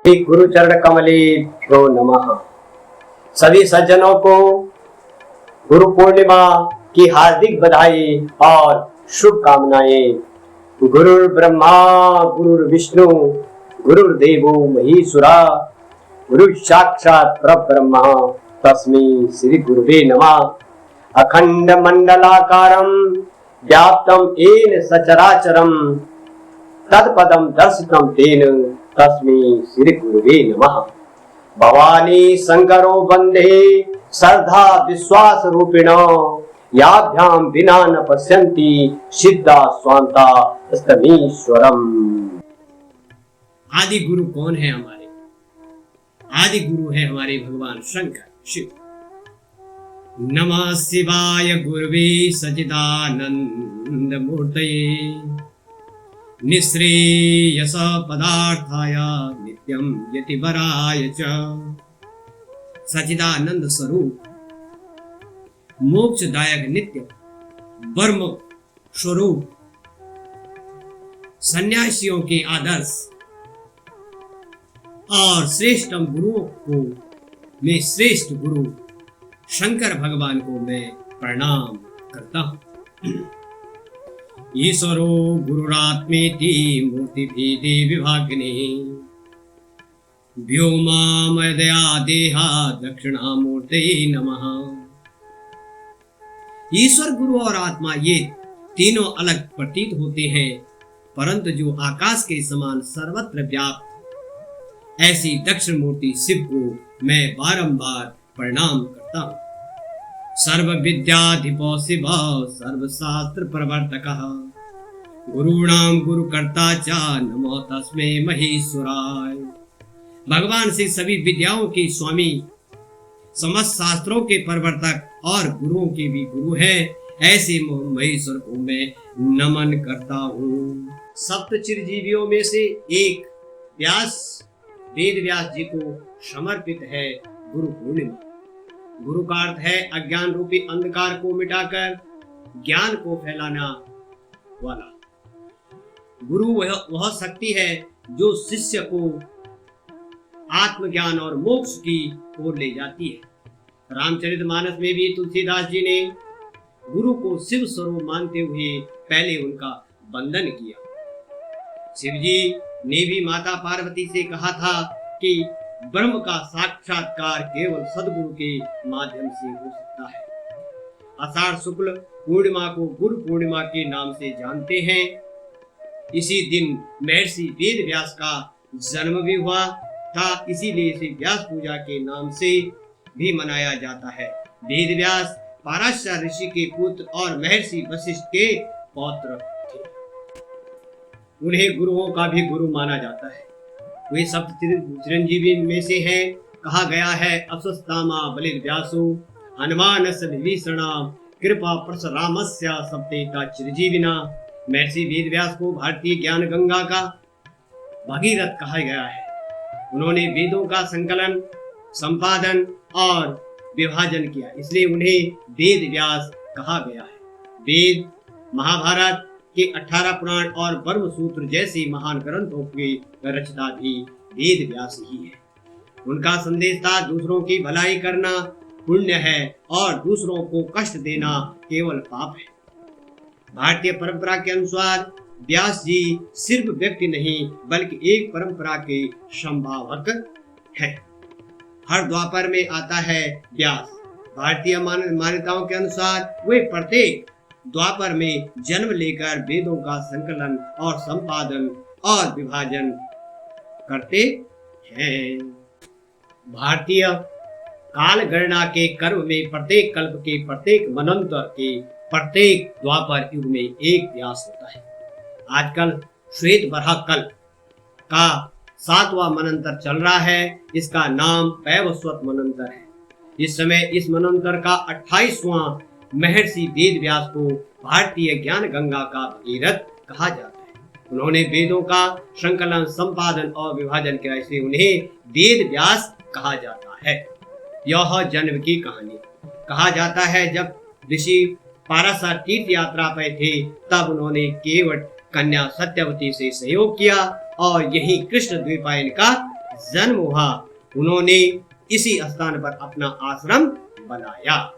गुरु चरण कमले प्रो नमः। सभी सज्जनों को गुरु पूर्णिमा की हार्दिक बधाई और शुभकामनाएं। गुरु ब्रह्मा गुरु विष्णु गुरुर्देवो महेश्वरा गुरु साक्षात परब्रह्म तस्मै श्री गुरुवे नमः। अखंड मंडलाकारं व्याप्तं येन सचराचरं तत्पदं दर्शितं तेन तस्मै श्री गुरुवे नमः। भवानी शंकरो वंदे श्रद्धा विश्वास रूपिणो याभ्यां विना न पश्यन्ति सिद्धा स्वांता स्तमीश्वरम। आदि गुरु कौन है हमारे? आदि गुरु है हमारे भगवान शंकर शिव। नमः शिवाय गुरुवे सच्चिदानंद मूर्तये निःश्रेयस पदार्थाय नित्यं यतिवराय च। सच्चिदानंद स्वरूप मोक्षदायक नित्य ब्रह्म स्वरूप सन्यासियों के आदर्श और श्रेष्ठतम गुरुओं को मैं श्रेष्ठ गुरु शंकर भगवान को मैं प्रणाम करता हूं। ईश्वरो गुरुरात्मेति मूर्तिभेदे विभागिने व्योमामयदया देहा दक्षिणामूर्तये नमः। ईश्वर गुरु और आत्मा ये तीनों अलग प्रतीत होते हैं, परंतु जो आकाश के समान सर्वत्र व्याप्त ऐसी दक्षिण मूर्ति शिव को मैं बारंबार प्रणाम करता हूँ। सर्व विद्याधिपो शिव सर्व शास्त्र प्रवर्तकः गुरुणाम गुरुकर्ता च नमो तस्मै महेश्वराय। भगवान से सभी विद्याओं के स्वामी, समस्त शास्त्रों के प्रवर्तक और गुरुओं के भी गुरु है, ऐसे महेश्वर को मैं नमन करता हूँ। सप्त चिरजीवियों में से एक व्यास वेद व्यास जी को समर्पित है गुरु पूर्णिमा। गुरु का अर्थ है अज्ञान रूपी अंधकार को मिटाकर ज्ञान को फैलाना वाला। गुरु वह शक्ति है जो शिष्य को आत्मज्ञान और मोक्ष की ओर ले जाती है। रामचरितमानस में भी तुलसीदास जी ने गुरु को शिव स्वरूप मानते हुए पहले उनका वंदन किया। शिव जी ने भी माता पार्वती से कहा था कि ब्रह्म का साक्षात्कार केवल सदगुरु के माध्यम से हो सकता है। आषाढ़ शुक्ल पूर्णिमा को गुरु पूर्णिमा के नाम से जानते हैं। इसी दिन महर्षि वेद व्यास का जन्म भी हुआ था, इसीलिए इसे व्यास पूजा के नाम से भी मनाया जाता है। वेद व्यास पाराशर ऋषि के पुत्र और महर्षि वशिष्ठ के पौत्र थे। उन्हें गुरुओं का भी गुरु माना जाता है। वे सप्त चिरंजीवी में से हैं। कहा गया है अश्वत्थामा बलिर्व्यासो हनुमानस्य विभीषणा कृपा परशुरामस्य सप्तेता चिरजीविना। महर्षि वेद व्यास को भारतीय ज्ञान गंगा का भगीरथ कहा गया है। उन्होंने वेदों का संकलन, संपादन और विभाजन किया, इसलिए उन्हें वेद व्यास कहा गया है। वेद, महाभारत के 18 पुराण और ब्रह्म सूत्र जैसे महान ग्रंथों की रचना भी वेद व्यास ही है। उनका संदेश था दूसरों की भलाई करना पुण्य है और दूसरों को कष्ट देना केवल पाप है। भारतीय परंपरा के अनुसार व्यास जी सिर्फ व्यक्ति नहीं बल्कि एक परंपरा के संभावक है। हर द्वापर में आता है व्यास। भारतीय मान्यताओं के अनुसार वे प्रत्येक द्वापर में जन्म लेकर वेदों का संकलन और संपादन और विभाजन करते हैं। भारतीय काल गणना के कर्म में प्रत्येक कल्प के प्रत्येक मनंतर के प्रत्येक द्वापर युग में एक व्यास होता है। आजकल श्वेत बराह कल्प का 7वां मनंतर चल रहा है। इसका नाम वैवस्वत मनंतर है। इस समय इस मनंतर का 28वां महर्षि वेद व्यास को भारतीय ज्ञान गंगा का भगीरथ कहा जाता है। उन्होंने वेदों का संकलन, संपादन और विभाजन किया, इसलिए उन्हें वेद व्यास कहा जाता है। यह जन्म की कहानी कहा जाता है जब ऋषि पाराशर तीर्थ यात्रा पे थे, तब उन्होंने केवट कन्या सत्यवती से सहयोग किया और यही कृष्ण द्वीपायन का जन्म हुआ, उन्होंने इसी स्थान पर अपना आश्रम बनाया।